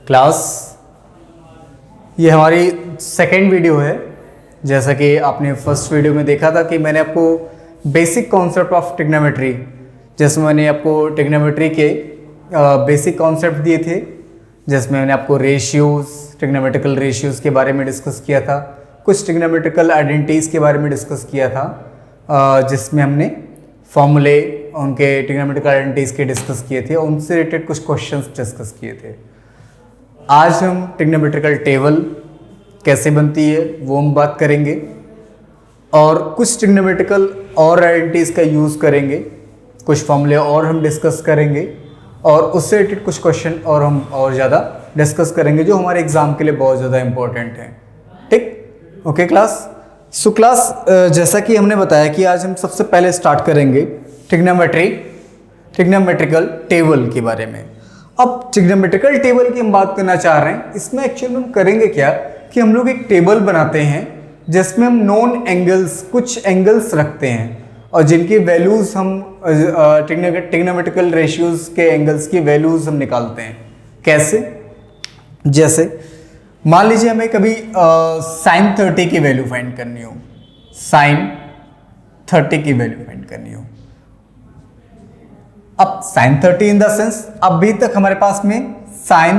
Class, ये हमारी second video है। जैसा कि आपने फर्स्ट वीडियो में देखा था कि मैंने आपको बेसिक कॉन्सेप्ट ऑफ ट्रिग्नोमेट्री, जिसमें मैंने आपको ट्रिग्नोमेट्री के बेसिक कॉन्सेप्ट दिए थे, जिसमें मैंने आपको रेशियोज़, ट्रिग्नोमेट्रिकल रेशियोज़ के बारे में डिस्कस किया था, कुछ ट्रिग्नोमेट्रिकल आइडेंटिटीज़ के बारे में डिस्कस किया था, जिसमें हमने फॉर्मूले, उनके ट्रिग्नोमेट्रिकल आइडेंटिटीज़ के डिस्कस किए थे और उनसे रिलेटेड कुछ क्वेश्चंस डिस्कस किए थे। आज हम ट्रिग्नोमेट्रिकल टेबल कैसे बनती है वो हम बात करेंगे और कुछ ट्रिग्नोमेट्रिकल और आइडेंटिटीज़ का यूज़ करेंगे, कुछ फॉर्मूले और हम डिस्कस करेंगे और उससे रिलेटेड कुछ क्वेश्चन और हम और ज़्यादा डिस्कस करेंगे जो हमारे एग्ज़ाम के लिए बहुत ज़्यादा इंपॉर्टेंट हैं। ठीक, ओके क्लास। सो क्लास, जैसा कि हमने बताया कि आज हम सबसे पहले स्टार्ट करेंगे ट्रिग्नोमेट्रिकल टेबल के बारे में। अब ट्रिग्नोमेट्रिकल टेबल की हम बात करना चाह रहे हैं। इसमें एक्चुअली हम करेंगे क्या कि हम लोग एक टेबल बनाते हैं जिसमें हम नॉन एंगल्स, कुछ एंगल्स रखते हैं और जिनकी वैल्यूज़ हम ट्रिग्नोमेट्रिकल रेशियोज़ के एंगल्स की वैल्यूज़ हम निकालते हैं। कैसे? जैसे मान लीजिए हमें कभी sin 30 की वैल्यू फाइंड करनी हो, sin 30 की वैल्यू फाइंड करनी हो। अब sin 30 इन द सेंस, अभी तक हमारे पास में sin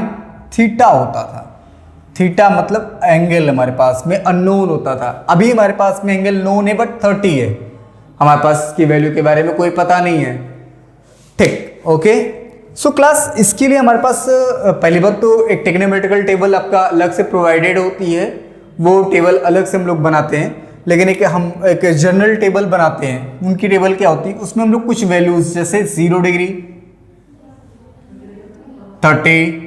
थीटा होता था। थीटा मतलब एंगल हमारे पास में अननोन होता था। अभी हमारे पास में एंगल नोन है बट 30 है, हमारे पास इसकी वैल्यू के बारे में कोई पता नहीं है। ठीक, ओके। सो क्लास, इसके लिए हमारे पास पहली बात तो एक ट्रिग्नोमेट्रिकल टेबल आपका अलग से प्रोवाइडेड होती है, वो टेबल अलग से हम लोग बनाते हैं। लेकिन एक जनरल टेबल बनाते हैं, उनकी टेबल क्या होती है, उसमें हम लोग कुछ वैल्यूज जैसे 0 डिग्री, 30,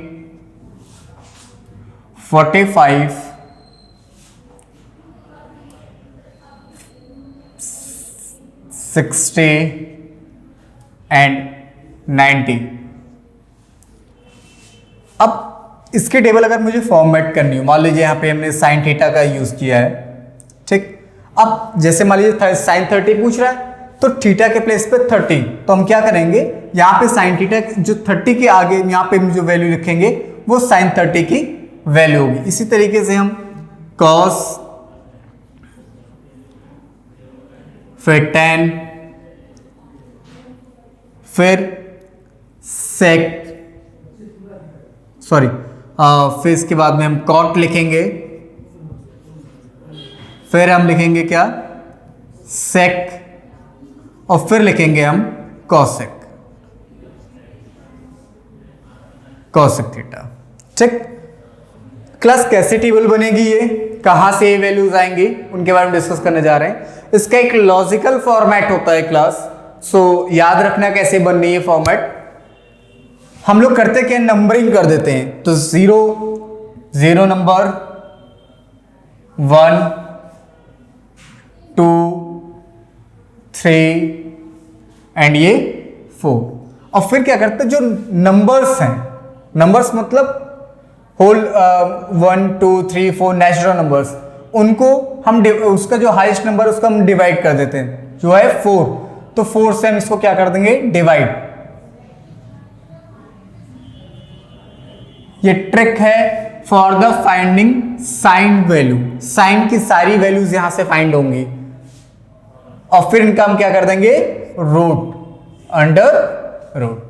45, 60 एंड 90। अब इसके टेबल अगर मुझे फॉर्मेट करनी हो, मान लीजिए यहाँ पे हमने साइन थीटा का यूज किया है। ठीक, अब जैसे मान लीजिए साइन 30 पूछ रहा है तो थीटा के प्लेस पे 30, तो हम क्या करेंगे, यहाँ पे साइन थीटा जो 30 के आगे यहाँ पे जो वैल्यू लिखेंगे वो साइन 30 की वैल्यू होगी। इसी तरीके से हम कॉस, फिर tan, फिर सेक, फिर इसके बाद में हम कॉट लिखेंगे, फिर हम लिखेंगे क्या, सेक, और फिर लिखेंगे हम कॉसेक, कॉसेक थीटा। ठीक क्लास, कैसे टेबल बनेगी, ये कहां से ये वैल्यूज आएंगी, उनके बारे में डिस्कस करने जा रहे हैं। इसका एक लॉजिकल फॉर्मेट होता है क्लास, सो याद रखना कैसे बननी है फॉर्मेट। हम लोग करते क्या, नंबरिंग कर देते हैं, तो 0 नंबर, 1, 2, 3 एंड ये 4। और फिर क्या करते हैं, जो नंबर्स हैं, नंबर्स मतलब होल 1, 2, 3, 4 नेचुरल नंबर्स, उनको हम उसका जो हाईएस्ट नंबर उसका हम डिवाइड कर देते हैं, जो है 4, तो 4 से हम इसको क्या कर देंगे, डिवाइड। ये ट्रिक है for the finding sine value. Sine की सारी वैल्यूज यहां से फाइंड होंगी और फिर इनका हम क्या कर देंगे, रूट, अंडर रूट।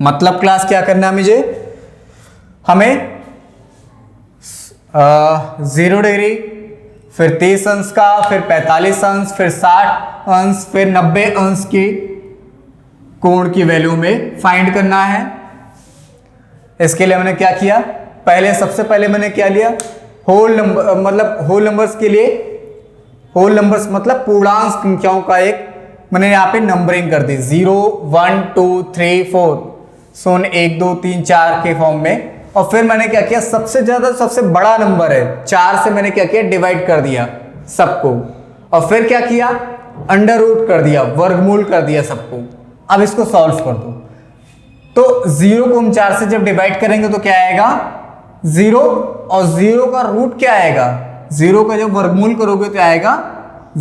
मतलब क्लास क्या करना है मुझे, हमें 0 डिग्री, फिर 30 अंश का, फिर 45 अंश, फिर 60 अंश, फिर 90 अंश की कोण की वैल्यू में फाइंड करना है। इसके लिए मैंने क्या किया, सबसे पहले मैंने क्या लिया, होल नंबर, मतलब होल नंबर्स के लिए, होल नंबर्स मतलब पूर्णांक संख्याओं का एक मैंने यहाँ पे नंबरिंग कर दी, 0, 1, 2, 3, 4, 1, 2, 3, 4 के फॉर्म में। और फिर मैंने क्या किया, सबसे बड़ा नंबर है 4 से मैंने क्या किया, डिवाइड कर दिया सबको, और फिर क्या किया, अंडर रूट कर दिया, वर्गमूल कर दिया सबको। अब इसको सॉल्व कर दो, तो 0 को हम 4 से जब डिवाइड करेंगे तो क्या आएगा, 0, और 0 का रूट क्या आएगा, 0 का जब वर्गमूल करोगे तो आएगा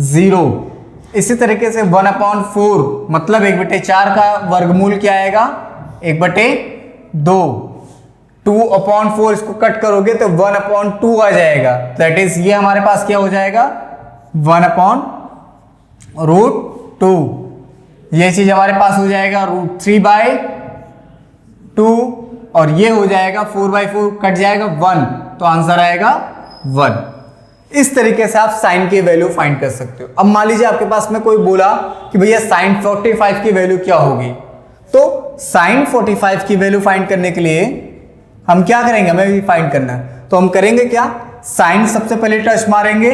0। इसी तरीके से 1/4 मतलब 1/4 का वर्गमूल क्या आएगा, 1/2। 2/4 इसको कट करोगे तो 1/2 आ जाएगा। दैट इज ये हमारे पास क्या हो जाएगा, 1/√2। ये चीज हमारे पास हो जाएगा √3/2 और ये हो जाएगा 4/4 कट जाएगा 1, तो आंसर आएगा 1। इस तरीके से आप साइन की वैल्यू फाइंड कर सकते हो। अब मान लीजिए आपके पास में कोई बोला कि भैया साइन 45 की वैल्यू क्या होगी, तो साइन 45 की वैल्यू फाइंड करने के लिए हम क्या करेंगे, हमें भी फाइंड करना है। तो हम करेंगे क्या, साइन सबसे पहले टच मारेंगे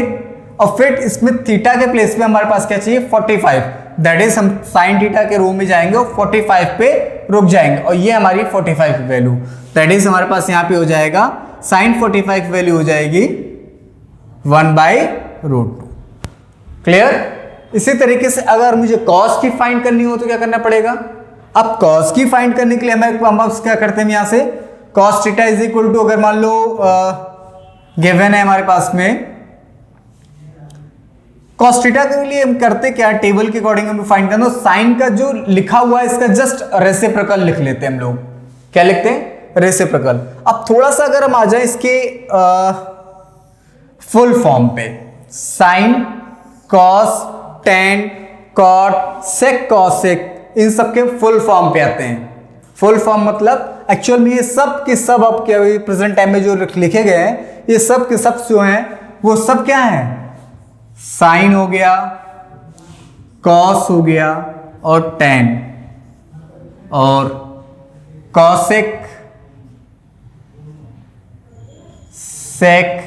और फिर इसमें थीटा के प्लेस में हमारे पास क्या चाहिए, 45। दैट इज हम साइन थीटा के रो में जाएंगे और 45 पे रुक जाएंगे और ये हमारी 45 की वैल्यू। दैट इज हमारे पास यहाँ पे हो जाएगा साइन 45 की वैल्यू हो जाएगी 1/√2। क्लियर। इसी तरीके से अगर मुझे कॉस की फाइंड करनी हो तो क्या करना पड़ेगा। अब कॉस की फाइंड करने के लिए हम क्या करते हैं, यहां से cos theta is equal to, अगर मान लो गिवन है हमारे पास में कॉस थीटा के लिए हम करते क्या, टेबल के अकॉर्डिंग हम फाइंड करना, साइन का जो लिखा हुआ है इसका जस्ट रेसिप्रोकल लिख लेते हैं हम लोग। क्या लिखते हैं, रेसिप्रोकल। अब थोड़ा सा अगर हम आ जाए इसके फुल फॉर्म पे, sine cos tan cot sec cosec, इन सब के फुल फॉर्म पे आते हैं। फुल फॉर्म मतलब एक्चुअल में ये सब के सब अब क्या प्रेजेंट टाइम में जो लिखे गए हैं ये सब के सब जो हैं वो सब क्या है, साइन हो गया, कॉस हो गया और टेन और कॉसेक, सेक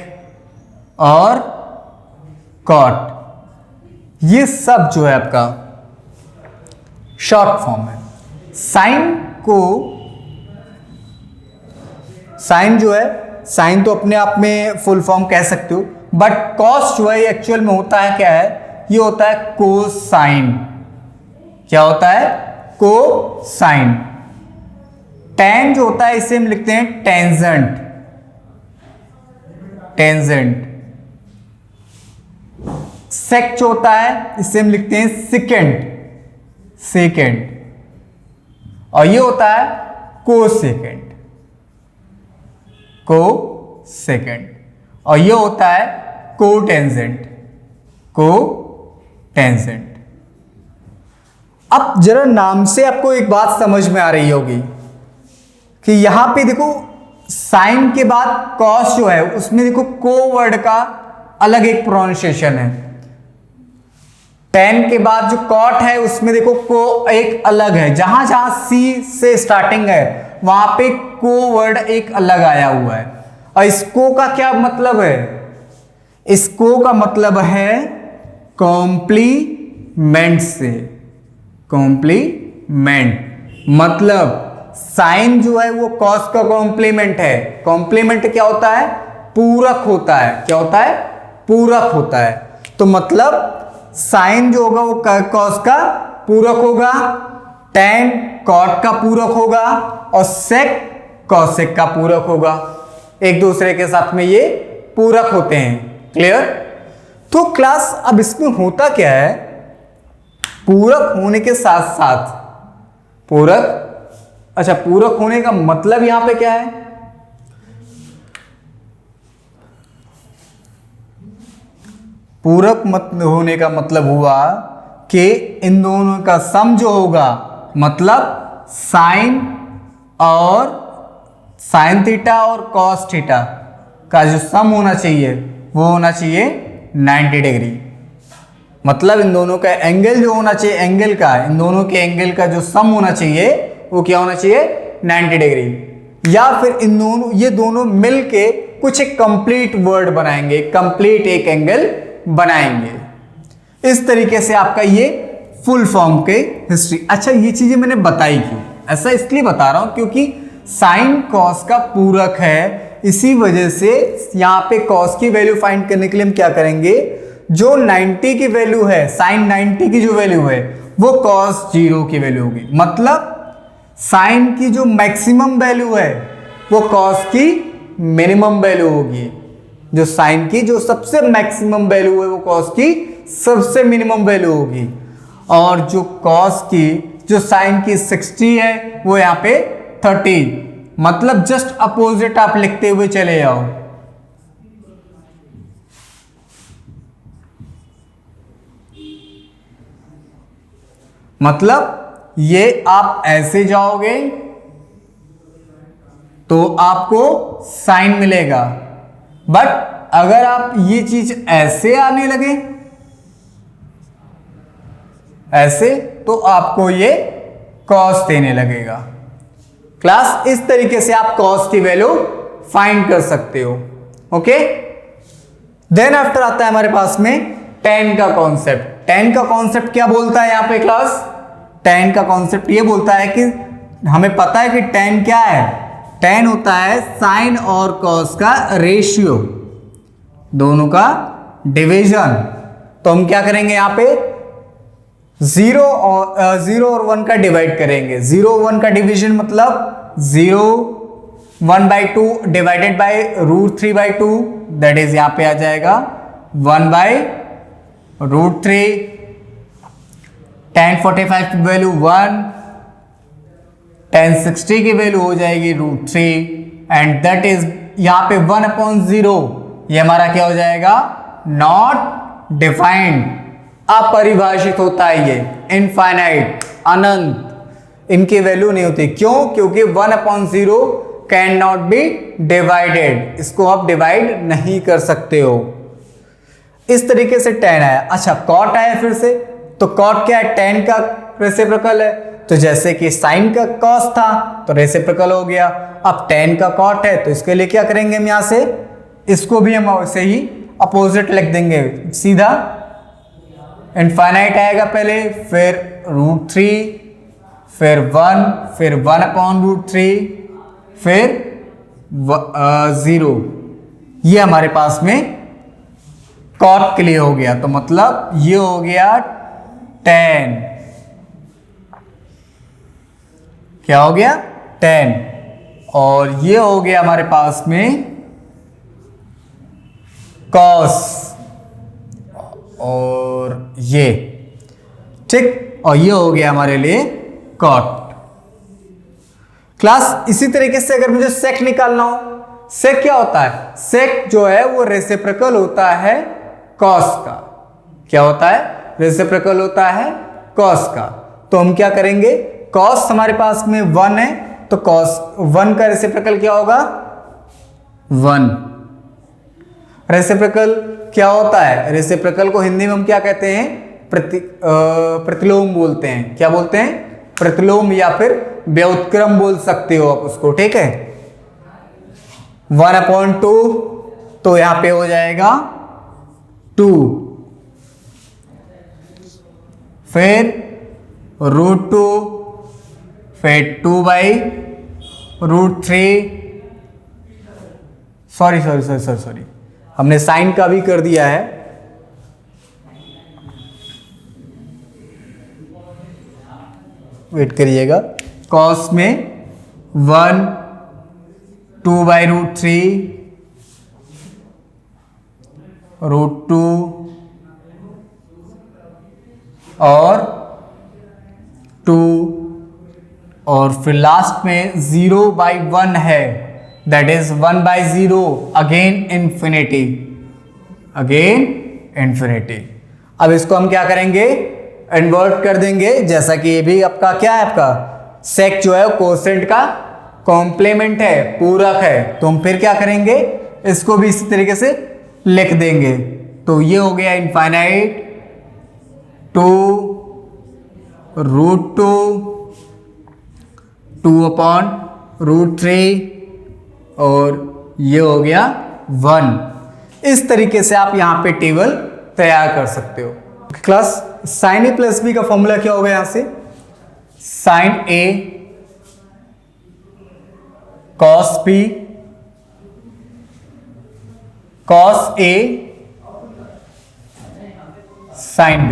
और कॉट, ये सब जो है आपका शॉर्ट फॉर्म है। साइन जो है, साइन तो अपने आप में फुल फॉर्म कह सकते हो, बट कॉस जो है एक्चुअल में होता है क्या है, ये होता है कोसाइन। क्या होता है, कोसाइन। टेन जो होता है इसे हम लिखते हैं टेंजेंट, टेंजेंट। सेक जो होता है इसे हम लिखते हैं सेकेंड, सेकेंड। और ये होता है कोसेकेंड, कोसेकेंड। और ये होता है कोटेंजेंट, कोटेंजेंट। अब जरा नाम से आपको एक बात समझ में आ रही होगी कि यहां पे देखो साइन के बाद कॉस जो है उसमें देखो को वर्ड का अलग एक प्रोनाउंसिएशन है। टेन के बाद जो कॉट है उसमें देखो को एक अलग है, जहां जहां सी से स्टार्टिंग है वहां पे को वर्ड एक अलग आया हुआ है। और इसको का क्या मतलब है, इसको का मतलब है कॉम्प्लीमेंट से, कॉम्प्लीमेंट मतलब साइन जो है वो कॉस का कॉम्प्लीमेंट है। कॉम्प्लीमेंट क्या होता है, पूरक होता है। क्या होता है, पूरक होता है। तो मतलब साइन जो होगा वो कॉस का पूरक होगा, टेन कॉट का पूरक होगा और सेक कॉसेक का पूरक होगा। एक दूसरे के साथ में ये पूरक होते हैं। क्लियर। तो क्लास अब इसमें होता क्या है, पूरक होने के साथ साथ पूरक, अच्छा पूरक होने का मतलब यहां पे क्या है, पूरक मत होने का मतलब हुआ कि इन दोनों का सम जो होगा, मतलब साइन और साइन थीटा और कॉस थीटा का जो सम होना चाहिए वो होना चाहिए 90 डिग्री। मतलब इन दोनों का एंगल जो होना चाहिए, एंगल का, इन दोनों के एंगल का जो सम होना चाहिए वो क्या होना चाहिए, 90 डिग्री। या फिर इन दोनों, ये दोनों मिलके कुछ एक कंप्लीट वर्ड बनाएंगे, कंप्लीट एक एंगल बनाएंगे। इस तरीके से आपका ये फुल फॉर्म के हिस्ट्री। अच्छा ये चीजें मैंने बताई क्यों, ऐसा इसलिए बता रहा हूं क्योंकि साइन कॉस का पूरक है, इसी वजह से यहां पे कॉस की वैल्यू फाइंड करने के लिए हम क्या करेंगे, जो 90 की वैल्यू है, साइन 90 की जो वैल्यू है वो कॉस 0 की वैल्यू होगी। मतलब साइन की जो मैक्सिमम वैल्यू है वो कॉस की मिनिमम वैल्यू होगी। जो साइन की जो सबसे मैक्सिमम वैल्यू है वो कॉस की सबसे मिनिमम वैल्यू होगी, और जो कॉस की जो साइन की 60 है वो यहाँ पे 30, मतलब जस्ट अपोजिट आप लिखते हुए चले जाओ। मतलब ये आप ऐसे जाओगे तो आपको साइन मिलेगा, बट अगर आप ये चीज ऐसे आने लगे ऐसे, तो आपको ये कॉस देने लगेगा। क्लास इस तरीके से आप कॉस की वैल्यू फाइंड कर सकते हो। ओके, देन आफ्टर आता है हमारे पास में tan का कॉन्सेप्ट। tan का कॉन्सेप्ट क्या बोलता है यहाँ पे क्लास? tan का कॉन्सेप्ट ये बोलता है कि हमें पता है कि tan क्या है, tan होता है साइन और कॉस का रेशियो, दोनों का डिवीजन। तो हम क्या करेंगे यहाँ पे 0 और 1 का डिवाइड करेंगे। 0 1 का डिवीजन मतलब 0 1/2 डिवाइडेड बाय √3/2, दैट इज यहां पे आ जाएगा 1/√3। tan 45 की वैल्यू 1, tan 60 की वैल्यू हो जाएगी √3, एंड दैट इज यहां पे 1/0, ये हमारा क्या हो जाएगा? नॉट डिफाइंड, अपरिभाषित होता है ये, इनफाइनाइट, अनंत, इनकी वैल्यू नहीं होती। क्यों? क्योंकि 1/0 कैन नॉट बी डिवाइडेड, इसको आप डिवाइड नहीं कर सकते हो। इस तरीके से tan आया। अच्छा, cot आया फिर से, तो cot क्या है? tan का रेसिप्रोकल है, तो जैसे कि sin का cos था तो रेसिप्रोकल हो गया। अब tan का cot है, तो इसके लिए क्या करेंगे हम? यहां से इसको भी हम वैसे ही अपोजिट लिख देंगे, सीधा इनफाइनाइट आएगा पहले, फिर √3, फिर 1, फिर 1/√3, फिर 0। ये हमारे पास में cot के लिए हो गया, तो मतलब ये हो गया tan। क्या हो गया? tan। और ये हो गया हमारे पास में cos, और ये ठीक, और ये हो गया हमारे लिए cot। क्लास इसी तरीके से अगर मुझे sec निकालना हो, sec क्या होता है? sec जो है वो रेसिप्रोकल होता है cos का। क्या होता है? रेसिप्रोकल होता है cos का। तो हम क्या करेंगे? cos हमारे पास में 1 है, तो cos 1 का रेसिप्रोकल क्या होगा? 1। रेसिप्रोकल क्या होता है? रेसिप्रोकल को हिंदी में हम क्या कहते हैं? प्रतिलोम बोलते हैं। क्या बोलते हैं? प्रतिलोम, या फिर व्युत्क्रम बोल सकते हो आप उसको, ठीक है। 1/2, तो यहां पे हो जाएगा 2, फिर √2, फिर 2/√3, सॉरी, हमने साइन का भी कर दिया है। वेट करिएगा। cos में 1, 2/√3, √2 और 2, और फिर लास्ट में 0/1 है, दैट इज 1/0, अगेन इन्फिनिटी। अब इसको हम क्या करेंगे? इन्वर्ट कर देंगे, जैसा कि ये भी आपका क्या है? आपका sec जो है कोसेंट का कॉम्प्लीमेंट है, पूरक है। तो हम फिर क्या करेंगे? इसको भी इसी तरीके से लिख देंगे। तो ये हो गया इनफाइनाइट 2 √2, 2/√3, और ये हो गया 1। इस तरीके से आप यहां पे टेबल तैयार कर सकते हो। क्लास sin a + b का फॉर्मूला क्या होगा? यहां से sin a cos b cos a sin b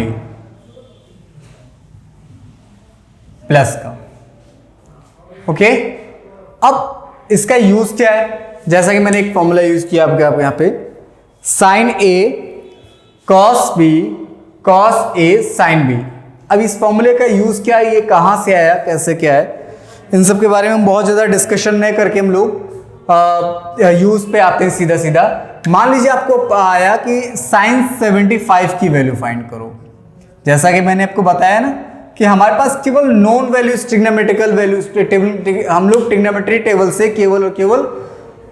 plus का। ओके, अब इसका यूज क्या है? जैसा कि मैंने एक फॉर्मूला यूज किया आपके यहां पे, sin a cos b cos A sine B. अब इस फॉर्मूले का यूज क्या है, ये कहाँ से आया, कैसे क्या है, इन सब के बारे में बहुत ज़्यादा डिस्कशन नहीं करके हम लोग यूज पे आते हैं सीधा सीधा। मान लीजिए आपको आया कि साइन 75 की वैल्यू फाइंड करो। जैसा कि मैंने आपको बताया ना कि हमारे पास केवल नॉन वैल्यूज ट्रिग्नोमेट्रिकल वैल्यूज, हम लोग ट्रिग्नोमेट्री टेबल से केवल और केवल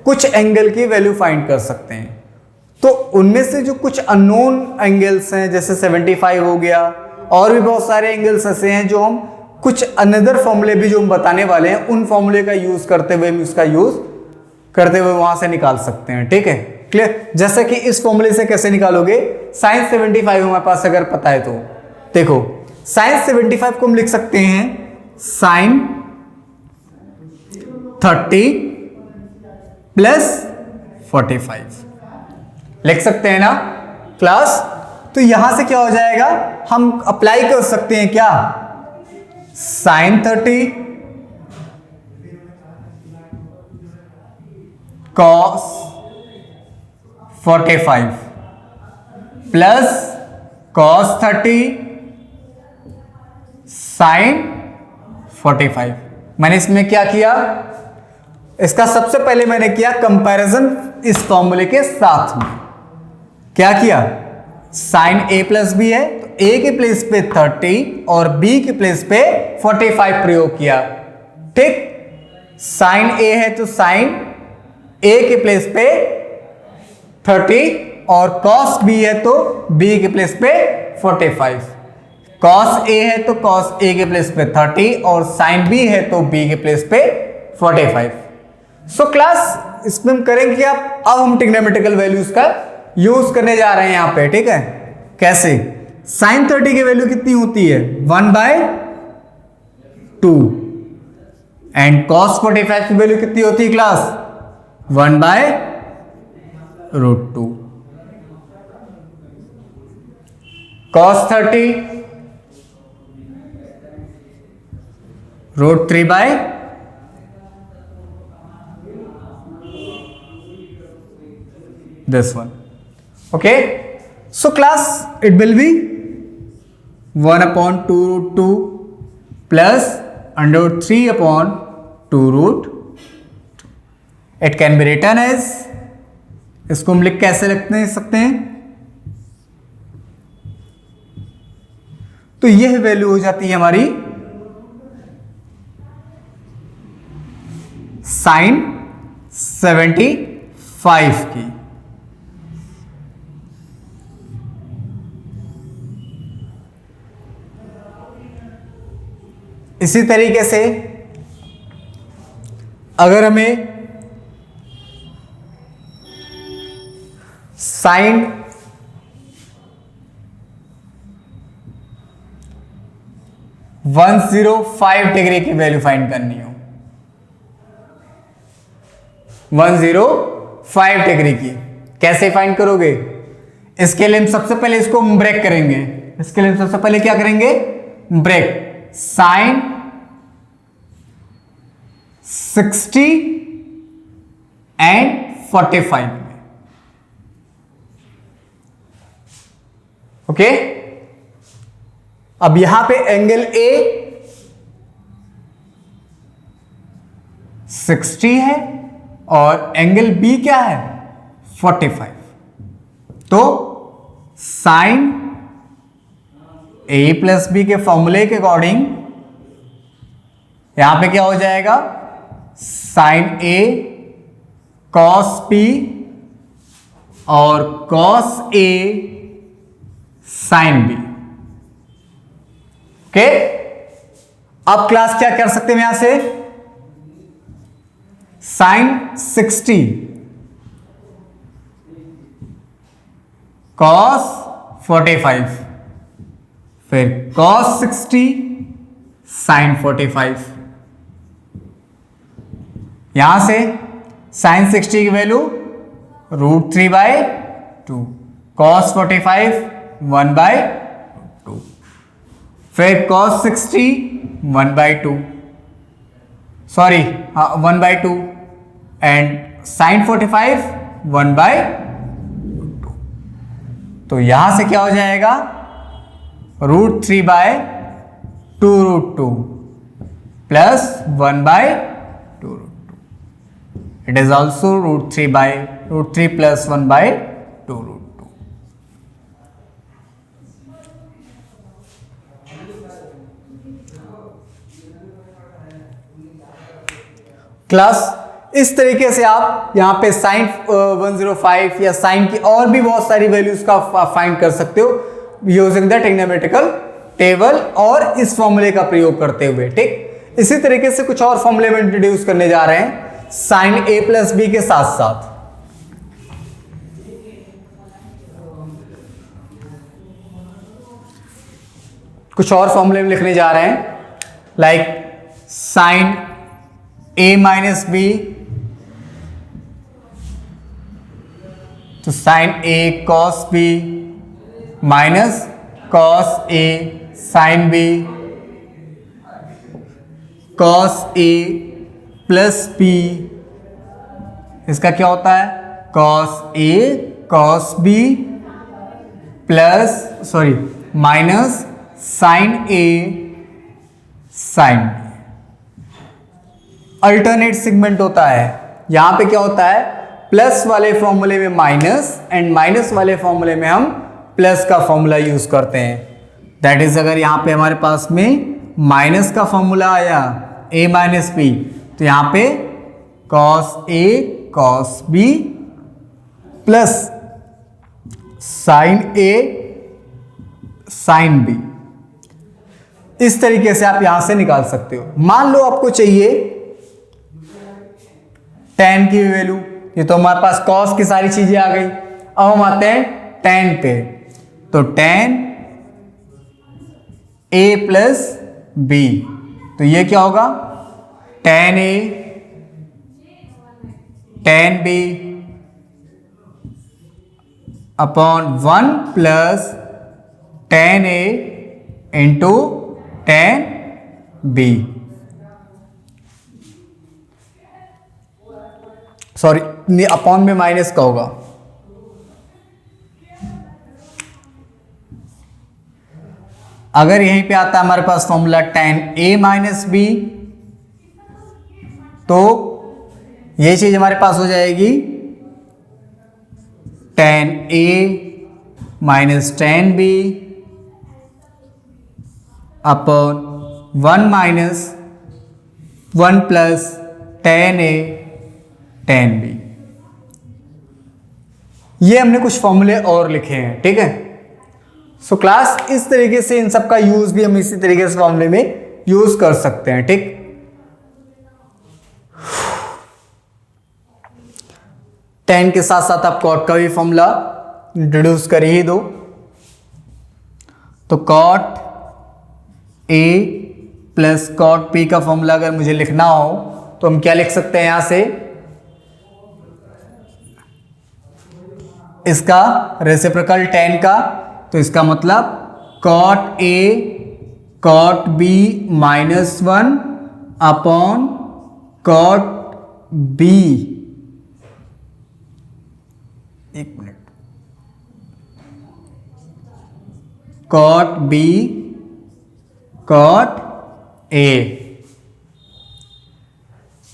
कुछ एंगल की वैल्यू फाइंड कर सकते हैं। तो उनमें से जो कुछ अननोन एंगल्स हैं, जैसे 75 हो गया, और भी बहुत सारे एंगल्स ऐसे हैं जो हम कुछ अनदर फॉर्मूले भी जो हम बताने वाले हैं, उन फॉर्मूले का यूज करते हुए हम उसका यूज करते हुए वहां से निकाल सकते हैं। ठीक है, क्लियर। जैसे कि इस फॉर्मूले से कैसे निकालोगे, साइन 75 हमारे पास अगर पता है तो देखो, साइन 75 को हम लिख सकते हैं साइन 30 प्लस 45 लिख सकते हैं ना क्लास। तो यहां से क्या हो जाएगा, हम अप्लाई कर सकते हैं क्या, sine 30 cos 45 plus cos 30 sine 45। मैंने इसमें क्या किया, इसका सबसे पहले मैंने किया कंपैरिजन इस फॉर्मूले के साथ में। क्या किया, साइन ए प्लस बी है तो ए के प्लेस पे 30 और बी के प्लेस पे 45 प्रयोग किया। ठीक, साइन ए है तो साइन ए के प्लेस पे 30 और कॉस बी है तो बी के प्लेस पे 45। कॉस ए है तो कॉस ए के प्लेस पे 30 और साइन बी है तो बी के प्लेस पे 45। सो क्लास इसमें हम करेंगे कि अब हम ट्रिग्नोमेट्रिकल वैल्यूज का यूज करने जा रहे हैं यहां पे। ठीक है, कैसे, साइन 30 की वैल्यू कितनी होती है 1/2 एंड कॉस 45 की वैल्यू कितनी होती है class 1/√2। Cos 30 √3 this one. Okay, so class it will be 1/2√2 plus √3/2√2. It can be written as, इसको हम लिख कैसे लिखते सकते हैं, तो यह वैल्यू हो जाती है हमारी साइन 75 की। इसी तरीके से अगर हमें साइन 105 डिग्री की वैल्यू फाइंड करनी हो, 105 डिग्री की कैसे फाइंड करोगे, इसके लिए हम सबसे पहले इसको ब्रेक करेंगे। इसके लिए हम सबसे पहले क्या करेंगे, ब्रेक साइन 60 एंड 45 में। ओके, अब यहां पे एंगल ए 60 है और एंगल बी क्या है 45। तो साइन ए प्लस बी के फॉर्मूले के अकॉर्डिंग यहां पे क्या हो जाएगा, साइन ए कॉस बी और cos A sine B. Okay, अब क्लास क्या कर सकते हैं यहां से, साइन 60 कॉस 45 फिर कॉस 60 साइन 45। यहां से साइन 60 की वैल्यू √3/2, कॉस 45 1/2, फिर कॉस 60 1/2, सॉरी 1/2 एंड साइन 45 1/2। तो यहां से क्या हो जाएगा, √3/2√2 plus 1/2√2. It is also √3 plus 1/2√2. Class इस तरीके से आप यहाँ पे साइन 105 या साइन की और भी बहुत सारी वैल्यूज का फाइंड कर सकते हो यूजिंग द ट्रिग्नोमेट्रिकल टेबल और इस फॉर्मूले का प्रयोग करते हुए. ठीक, इसी तरीके से कुछ और फॉर्मूले में इंट्रोड्यूस करने जा रहे हैं साइन a प्लस बी के साथ साथ. कुछ और फॉर्मूले में लिखने जा रहे हैं like sine a minus B, तो sine a cos B minus cos a sine B, cos a plus B, इसका क्या होता है cos a cos b plus minus sine a sine b. Alternate segment होता है. यहां पे क्या होता है प्लस वाले फॉर्मूले में माइनस एंड माइनस वाले फॉर्मूले में हम प्लस का फॉर्मूला यूज करते हैं. दैट इज अगर यहां पे हमारे पास में माइनस का फॉर्मूला आया a माइनस बी, तो यहां पे cos a cos b plus sine a sine b. इस तरीके से आप यहां से निकाल सकते हो. मान लो आपको चाहिए tan की वैल्यू, ये तो हमारे पास cos की सारी चीजें आ गई. अब हम आते हैं tan पे, तो tan a प्लस b, तो ये क्या होगा tan a tan b upon 1 plus tan a into tan b. Sorry upon में माइनस का होगा. अगर यहीं पे आता है हमारे पास formula tan a minus B, तो ये चीज हमारे पास हो जाएगी tan a माइनस tan b upon 1 minus 1 plus tan a tan b. ये हमने कुछ फॉर्मूले और लिखे हैं. ठीक है, सो क्लास इस तरीके से इन सब का यूज भी हम इसी तरीके से फॉर्मूले में यूज कर सकते हैं. ठीक, tan के साथ साथ आप cot का भी फॉर्मूला इंट्रोड्यूस कर ही दो. तो cot a plus cot b का फॉर्मूला अगर मुझे लिखना हो तो हम क्या लिख सकते हैं यहां से, इसका रेसिप्रोकल tan का, तो इसका मतलब cot a cot b minus 1 upon cot b. एक minute, cot b cot a,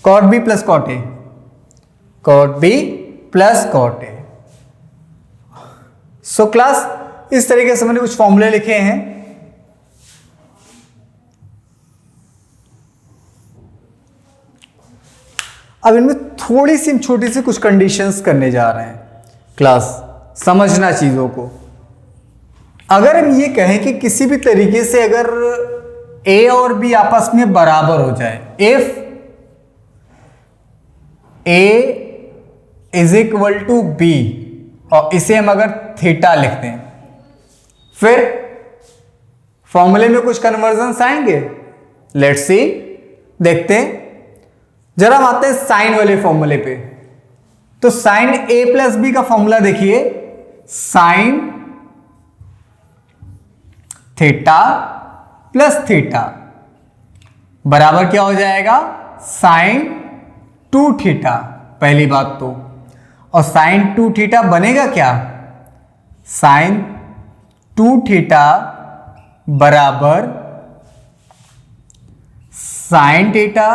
cot b plus cot a, cot b plus cot a. So class इस तरीके से मैंने कुछ फॉर्मूले लिखे हैं. अब इनमें थोड़ी सी छोटी सी कुछ कंडीशंस करने जा रहे हैं. क्लास समझना चीजों को. अगर हम ये कहें कि किसी भी तरीके से अगर a और b आपस में बराबर हो जाए, if a is equal to b, और इसे हम अगर थीटा लिखते हैं, फिर फॉर्मूले में कुछ कन्वर्जन आएंगे. लेट्स सी, देखते हैं. जरा हम आते हैं साइन वाले फॉर्मूले पे. तो साइन a प्लस बी का फॉर्मूला देखिए, साइन थीटा प्लस थीटा बराबर क्या हो जाएगा साइन 2 थीटा. पहली बात तो, और साइन 2 थीटा बनेगा क्या, साइन 2 थीटा बराबर sine theta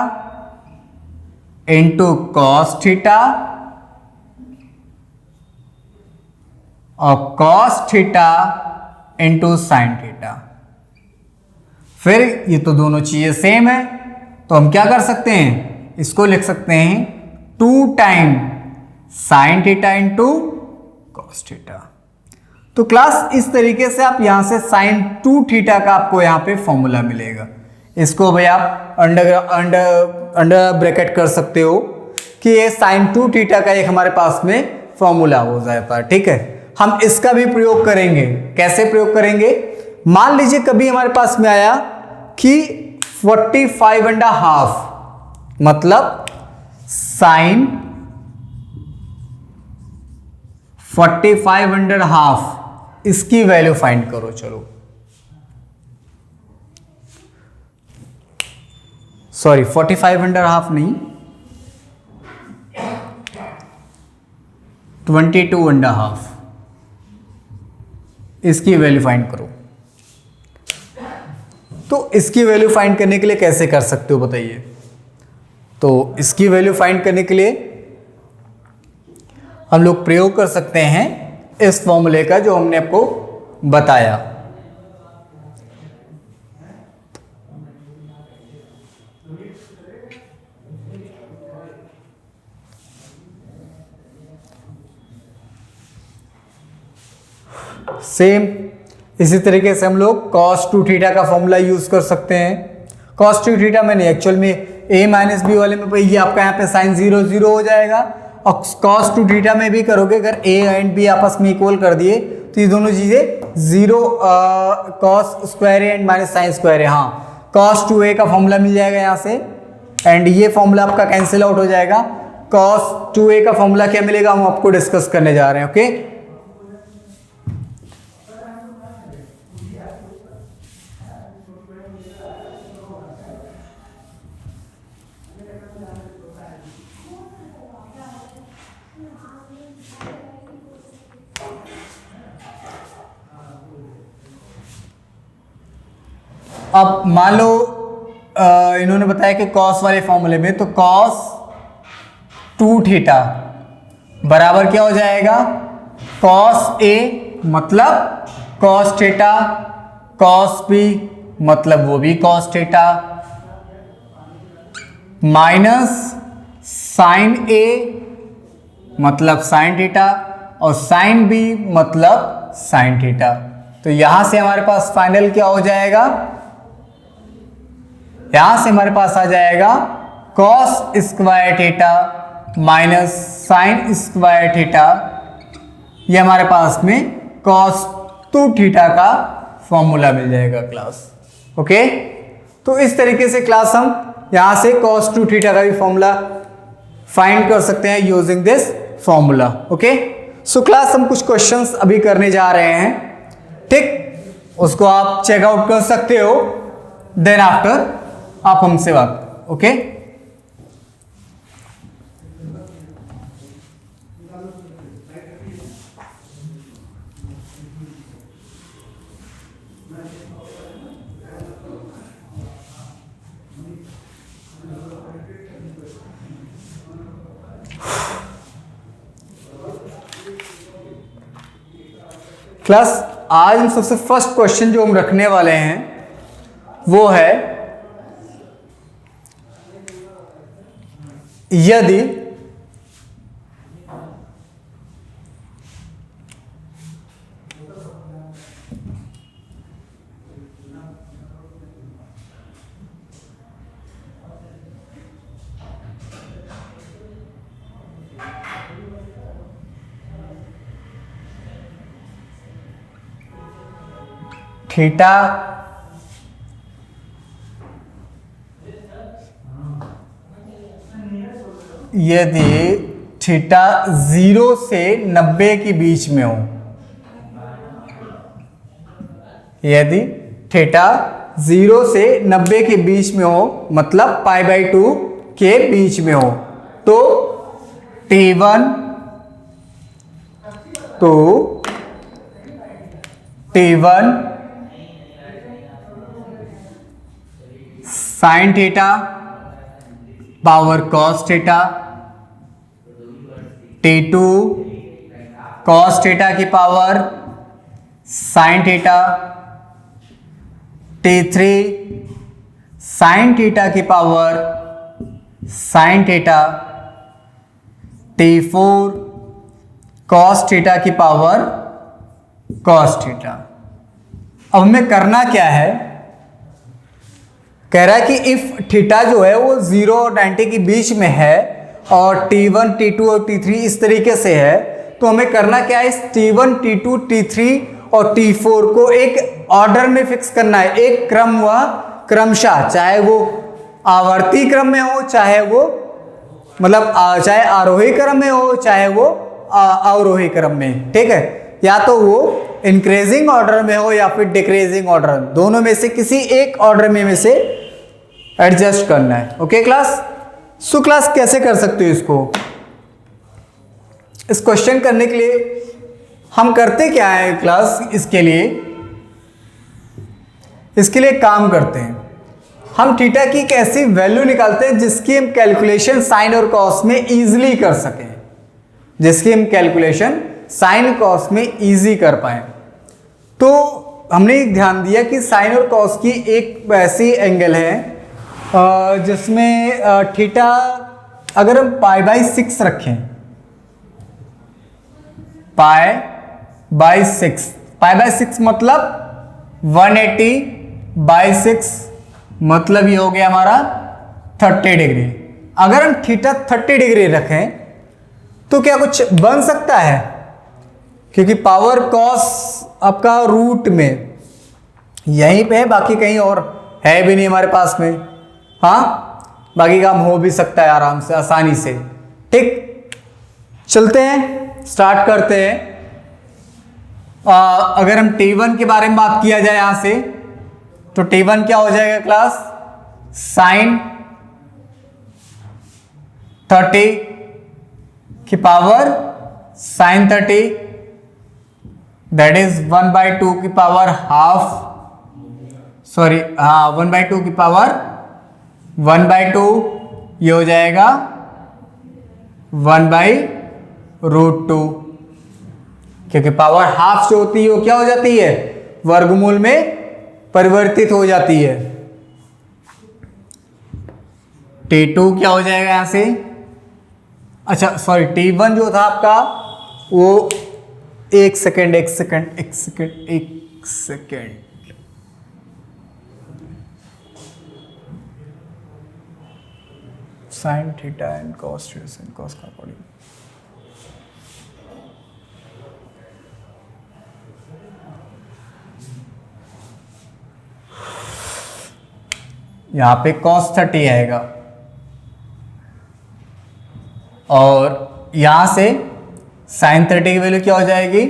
into cos theta और cos theta into sine theta. फिर ये तो दोनों चीजें सेम है, तो हम क्या कर सकते हैं, इसको लिख सकते हैं 2 time sign theta into cos theta. तो क्लास इस तरीके से आप यहां से साइन 2 थीटा का आपको यहां पे फॉर्मूला मिलेगा। इसको भाई आप अंडर ब्रैकेट कर सकते हो कि ये साइन 2 थीटा का एक हमारे पास में फॉर्मूला हो जाता है। ठीक है, हम इसका भी प्रयोग करेंगे। कैसे प्रयोग करेंगे, मान लीजिए कभी हमारे पास में आया कि 45.5 मतलब साइन 45.5 इसकी वैल्यू फाइंड करो। चलो सॉरी 45.5 नहीं, 22.5 इसकी वैल्यू फाइंड करो। तो इसकी वैल्यू फाइंड करने के लिए कैसे कर सकते हो बताइए। तो इसकी वैल्यू फाइंड करने के लिए हम लोग प्रयोग कर सकते हैं इस फॉर्मूले का जो हमने आपको बताया। सेम इसी तरीके से हम लोग cos 2 थीटा का फॉर्मूला यूज कर सकते हैं। cos 2 थीटा में नहीं, एक्चुअल में a माइनस बी वाले में ये आपका यहाँ पे साइन 0 0 हो जाएगा, और cos 2 थीटा में भी करोगे अगर a एंड b आपस में इक्वल कर दिए तो ये दोनों चीजें 0 cos square and minus sine square है। हाँ, cos 2a का फॉर्मूला मिल जाएगा यहाँ से, एंड ये फॉर्मूला आपका कैंसिल आउट हो जाएगा। cos 2a का फॉर्मूला क्या मिलेगा हम आपको डिस्कस करने जा रहे हैं। ओके, अब मान लो इन्होंने बताया कि cos वाले फॉर्मूले में, तो cos 2 थीटा बराबर क्या हो जाएगा, cos a मतलब cos थीटा, cos b मतलब वो भी cos थीटा, माइनस साइन a मतलब साइन थीटा, और साइन b मतलब साइन थीटा। तो यहां से हमारे पास फाइनल क्या हो जाएगा, यहां से हमारे पास आ जाएगा cos square theta minus sine square theta. ये हमारे पास में cos 2 थीटा का फॉर्मूला मिल जाएगा क्लास। ओके, तो इस तरीके से क्लास हम यहां से cos 2 थीटा का भी फॉर्मूला फाइंड कर सकते हैं using this formula. Okay, so class हम कुछ क्वेश्चंस अभी करने जा रहे हैं। ठीक, उसको आप चेकआउट कर सकते हो, देन आफ्टर आप हमसे बात। ओके, क्लास आज हम सबसे फर्स्ट क्वेश्चन जो हम रखने वाले हैं वो है, यदि थीटा यदि थीटा 0 से 90 के बीच में हो, यदि थीटा 0 से 90 के बीच में हो मतलब π/2 के बीच में हो, तो T1 T1 sine theta power cos theta, T2 cos theta की power sine theta, T3 sine theta की power sine theta, T4 cos theta की पावर कॉस थीटा। अब हमें करना क्या है, कह रहा है कि इफ थीटा जो है वो 0 और 90 के बीच में है और T1 T2 और T3 इस तरीके से है, तो हमें करना क्या है, इस T1 T2 T3 और T4 को एक ऑर्डर में फिक्स करना है, एक क्रम व क्रमशः, चाहे वो आवर्ती क्रम में हो, चाहे वो मतलब चाहे आरोही क्रम में हो, चाहे वो अवरोही क्रम में, ठीक है, या तो वो इंक्रीजिंग ऑर्डर में हो या फिर डिक्रीजिंग ऑर्डर, दोनों में से किसी एक ऑर्डर में से एडजस्ट करना है। ओके क्लास, सो क्लास कैसे कर सकते हो इसको, इस क्वेश्चन करने के लिए हम करते क्या है क्लास, इसके लिए काम करते हैं, हम थीटा की एक ऐसी वैल्यू निकालते हैं जिसकी हम कैलकुलेशन साइन और कॉस में इजीली कर सकें, जिसकी हम कैलकुलेशन साइन कॉस में इजी कर पाए। तो हमने ध्यान दिया कि साइन और कॉस की एक ऐसी एंगल है जिसमें थीटा अगर हम π/6 रखें, π/6, π/6 मतलब 180/6, मतलब ये हो गया हमारा 30 डिग्री। अगर हम थीटा 30 डिग्री रखें तो क्या कुछ बन सकता है, क्योंकि पावर कॉस आपका रूट में यहीं पे है, बाकी कहीं और है भी नहीं हमारे पास में, हाँ बाकी काम हो भी सकता है आराम से, आसानी से, ठीक। चलते हैं, स्टार्ट करते हैं। अगर हम T1 के बारे में बात किया जाए यहां से, तो T1 क्या हो जाएगा क्लास, साइन 30 की पावर साइन 30, दैट इज 1/2 की पावर हाफ, सॉरी हाँ 1/2 की पावर 1/2, ये हो जाएगा 1/√2, क्योंकि पावर हाफ जो होती है वो क्या हो जाती है, वर्गमूल में परिवर्तित हो जाती है। T2 क्या हो जाएगा यहां से, अच्छा सॉरी T1 जो था आपका वो एक second sign theta and cos का अकॉर्डिंग, यहां पे cos 30 आएगा और यहां से साइन 30 की वैल्यू क्या हो जाएगी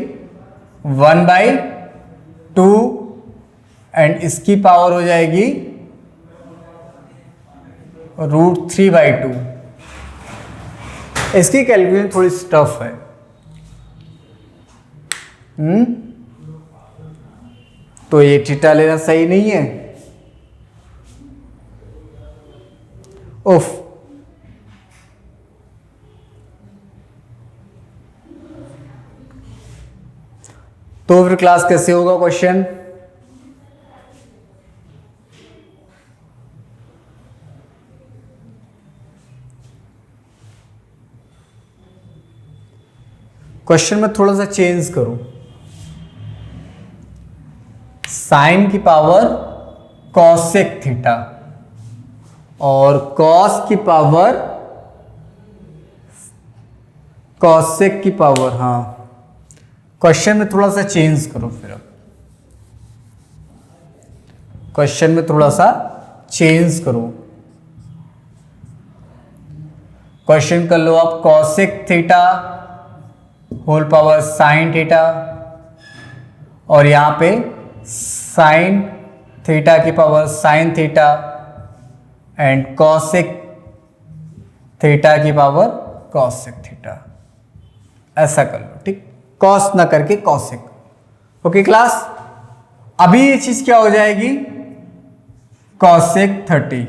1/2 एंड इसकी पावर हो जाएगी √3/2। इसकी कैलकुलेशन थोड़ी टफ है, तो ये थीटा लेना सही नहीं है, उफ तो फिर क्लास कैसे होगा क्वेश्चन, क्वेश्चन में थोड़ा सा चेंज करो, साइन की पावर कॉसेक थीटा और कॉस की पावर कॉसेक की पावर, हाँ क्वेश्चन में थोड़ा सा चेंज करो, फिर अब क्वेश्चन में थोड़ा सा चेंज करो, क्वेश्चन कर लो आप cosec theta whole power sine theta और यहां पे साइन थीटा की power sine theta and cosec theta की पावर कॉसेक थीटा, ऐसा कर लो, ठीक, कॉस ना करके कॉसेक। ओके क्लास, अभी ये चीज क्या हो जाएगी कॉसेक 30,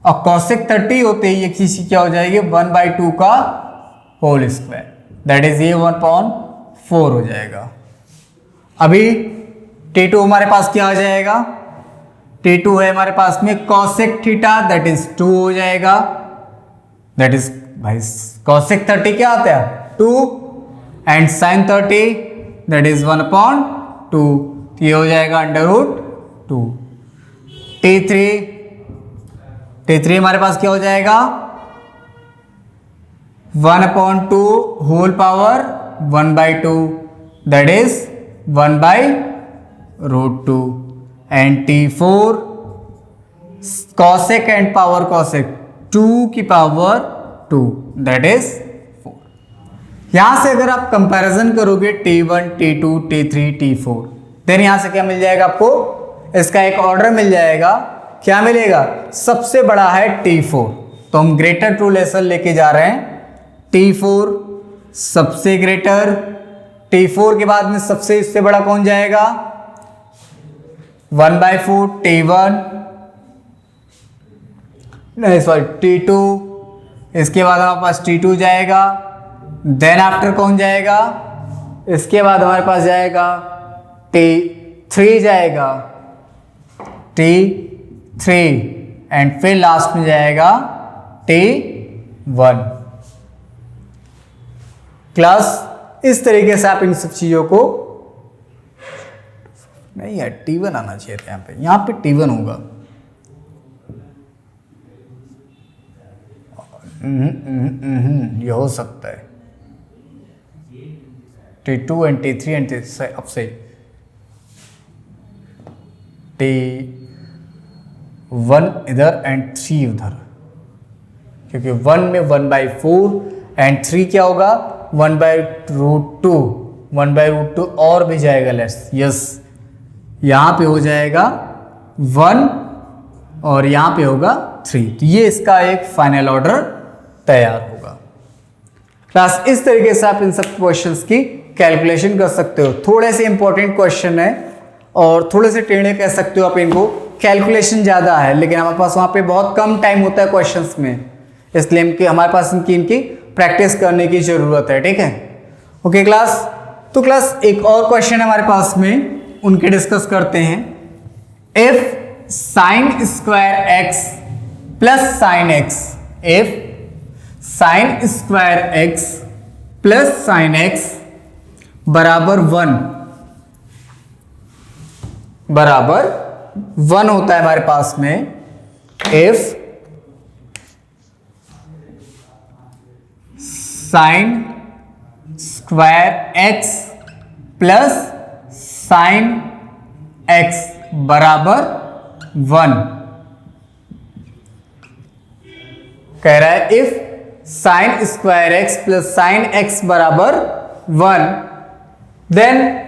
और cosec 30 होते ही ये चीज क्या हो जाएगी 1/2 का होल स्क्वायर, दैट इज ये 1/4 हो जाएगा। अभी T2 हमारे पास क्या आ जाएगा, T2 है हमारे पास में cosec थीटा दैट इज 2 हो जाएगा, दैट इज भाई cosec 30 क्या आता है 2 एंड sin 30 दैट इज 1/2, ये हो जाएगा √2। T3 हमारे पास क्या हो जाएगा 1/2 whole power 1/2 that is 1/√2 and T4 cosec and power cosec 2 की पावर 2 दैट इज 4। यहां से अगर आप कंपैरिजन करोगे T1 T2 T3 T4 then यहां से क्या मिल जाएगा आपको, इसका एक ऑर्डर मिल जाएगा, क्या मिलेगा, सबसे बड़ा है T4, तो हम ग्रेटर टू लेसर लेके जा रहे हैं, T4 सबसे ग्रेटर, T4 के बाद में सबसे इससे बड़ा कौन जाएगा 1/4 T1, नहीं सॉरी T2, इसके बाद हमारे पास T2 जाएगा, देन आफ्टर कौन जाएगा, इसके बाद हमारे पास जाएगा T3 जाएगा, T3 एंड फिर लास्ट में जाएगा T1। क्लास इस तरीके से आप इन सब चीजों को, नहीं यार T1 आना चाहिए था यहाँ पे T1 होगा, ये हो सकता है T2 एंड T3 एंड अब से T1 इधर एंड 3 उधर, क्योंकि 1 में 1/4 एंड 3 क्या होगा 1/√2, 1/√2 और भी जाएगा लेस, यस यहाँ पे हो जाएगा 1 और यहाँ पे होगा 3, तो ये इसका एक फाइनल ऑर्डर तैयार होगा। क्लास इस तरीके से आप इन सब क्वेश्चंस की कैलकुलेशन कर सकते हो, थोड़े से इंपॉर्टेंट क्वेश्चन है और थोड़े से टेढ़े कह सकते हो आप इनको, कैलकुलेशन ज़्यादा है लेकिन हमारे पास वहाँ पे बहुत कम टाइम होता है क्वेश्चंस में, इसलिए हमारे पास इनकी प्रैक्टिस करने की ज़रूरत है, ठीक है। ओके क्लास, तो क्लास एक और क्वेश्चन है हमारे पास में, उनके डिस्कस करते हैं। If sign square X plus sine x, if sign square X plus sine x बराबर 1 होता है हमारे पास में, if sign square X plus sine x बराबर 1, कह रहा है if sign square X plus sine x बराबर 1 देन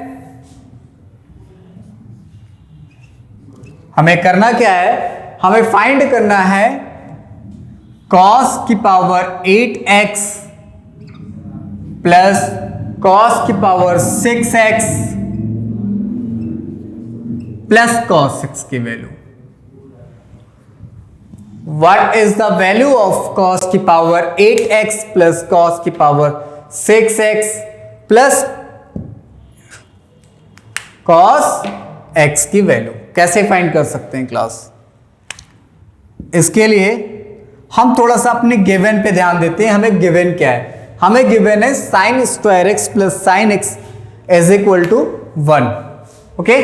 हमें करना क्या है, हमें फाइंड करना है cos की पावर 8x प्लस cos की पावर 6x प्लस cos 6 की value. What is the value of cos की पावर 8x प्लस cos की power 6x plus cos x की वैल्यू कैसे फाइंड कर सकते हैं क्लास? इसके लिए हम थोड़ा सा अपने गिवन पे ध्यान देते हैं। हमें गिवन क्या है? हमें गिवन है sine square X plus sine X is equal to 1। Okay,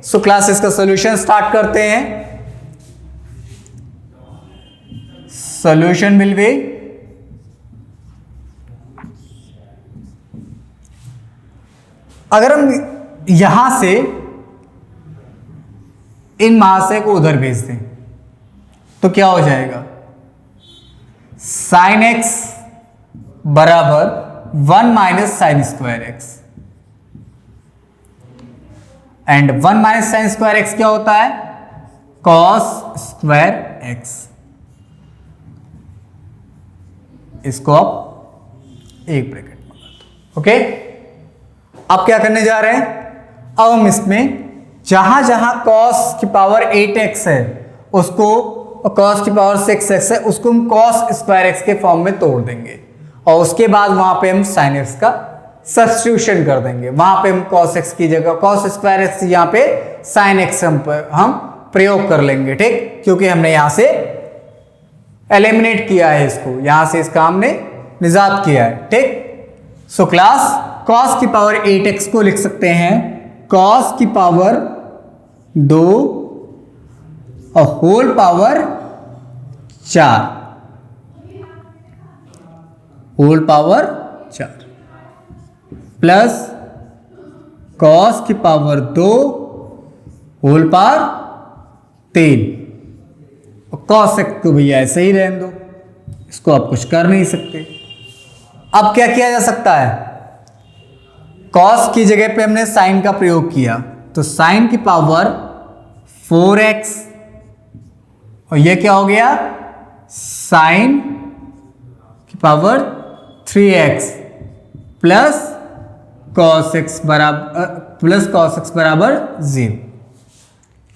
so class इसका सॉल्यूशन स्टार्ट करते हैं। सॉल्यूशन विल बी अगर हम यहां से इन महाशय को उधर भेज दें तो क्या हो जाएगा? साइन एक्स बराबर 1 minus sign square x, and 1 minus sign square x क्या होता है? Cos square x. इसको आप एक ब्रैकेट में लगा दो। ओके, अब क्या करने जा रहे हैं? अब हम इसमें जहां जहां cos की पावर 8x है उसको cos की पावर 6x है उसको हम cos स्क्वायर x के फॉर्म में तोड़ देंगे और उसके बाद वहां पे हम sin x का सब्स्टिट्यूशन कर देंगे। वहां पे हम cos x की जगह cos स्क्वायर x यहाँ पे sin x हम प्रयोग कर लेंगे, ठीक, क्योंकि हमने यहां से एलिमिनेट किया है इसको, यहां से इसका हमने निजात किया है, ठीक। सो क्लास cos की पावर 8x को लिख सकते हैं cos की पावर 2 और whole power 4, whole power 4 plus cos की पावर 2 होल पावर 3 और cos x को भैया ऐसे ही रहने दो, इसको आप कुछ कर नहीं सकते। अब क्या किया जा सकता है, cos की जगह पे हमने sin का प्रयोग किया तो sin की पावर 4x और ये क्या हो गया sin की power 3x plus cos x बराबर 0।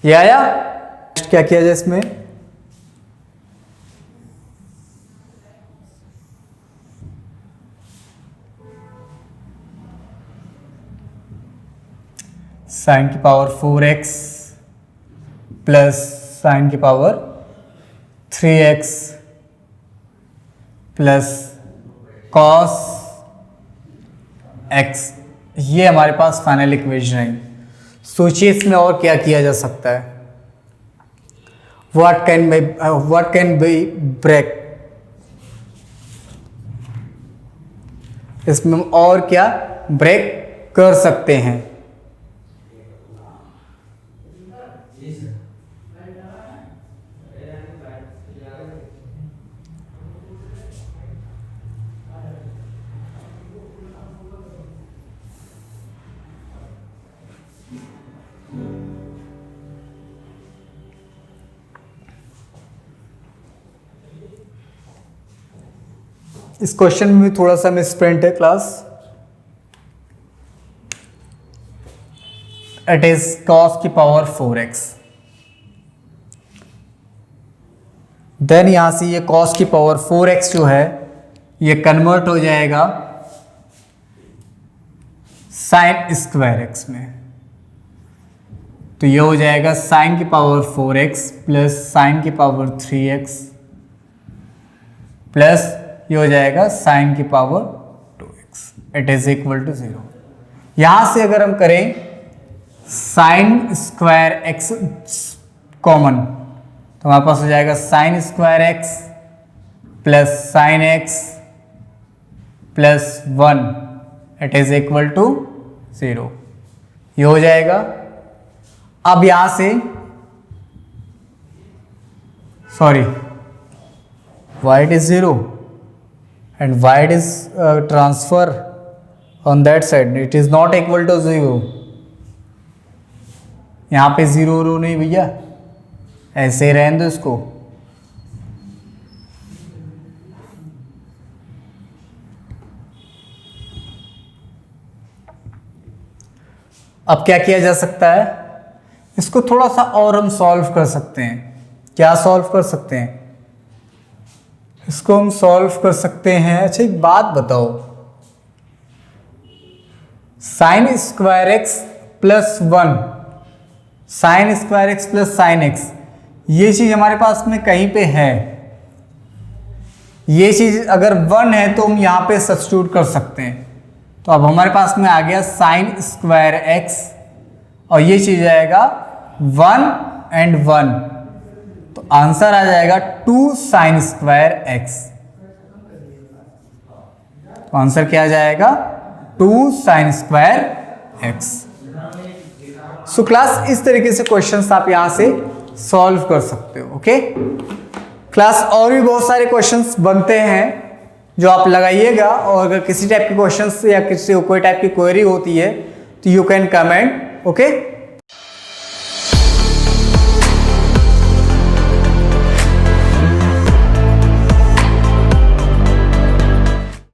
ये आया। क्या किया जाए इसमें, sin की पावर 4x प्लस sin की power 3x plus cos x, ये हमारे पास फाइनल इक्वेशन है। सोचिए इसमें और क्या किया जा सकता है, what can be break, इसमें हम और क्या ब्रेक कर सकते हैं। इस क्वेश्चन में भी थोड़ा सा मिसप्रिंट है क्लास, इट इज cos की पावर 4x, देन यहां से ये cos की पावर 4x जो है ये कन्वर्ट हो जाएगा sin स्क्वायर x में, तो ये हो जाएगा sin की पावर 4x प्लस sin की पावर 3x प्लस ये हो जाएगा sin की power 2x, it is equal to 0। यहां से अगर हम करें sin स्क्वायर x कॉमन तो हमारे पास हो जाएगा sin square x plus sin x plus 1, it is equal to 0, ये हो जाएगा। अब यहां से sorry y it is 0 and y it is transfer on that side, it is not equal to 0, यहाँ पे 0 रो नहीं भैया, ऐसे रहने दो इसको। अब क्या किया जा सकता है, इसको थोड़ा सा और हम सॉल्व कर सकते हैं। क्या सॉल्व कर सकते हैं, इसको हम सॉल्व कर सकते हैं। अच्छा एक बात बताओ, sin square X plus 1, sin square X plus sin x, ये चीज हमारे पास में कहीं पे है, ये चीज अगर 1 है तो हम यहां पे सब्स्टिट्यूट कर सकते हैं। तो अब हमारे पास में आ गया sin स्क्वायर एक्स और ये चीज आएगा 1 and 1, तो आंसर आ जाएगा 2 sin स्क्वायर एक्स। तो आंसर क्या आ जाएगा 2 sin square x. So class इस तरीके से क्वेश्चंस आप यहां से सॉल्व कर सकते हो। ओके क्लास, और भी बहुत सारे क्वेश्चंस बनते हैं जो आप लगाइएगा, और अगर किसी टाइप के क्वेश्चंस या किसी कोई टाइप की क्वेरी होती है तो यू कैन कमेंट। ओके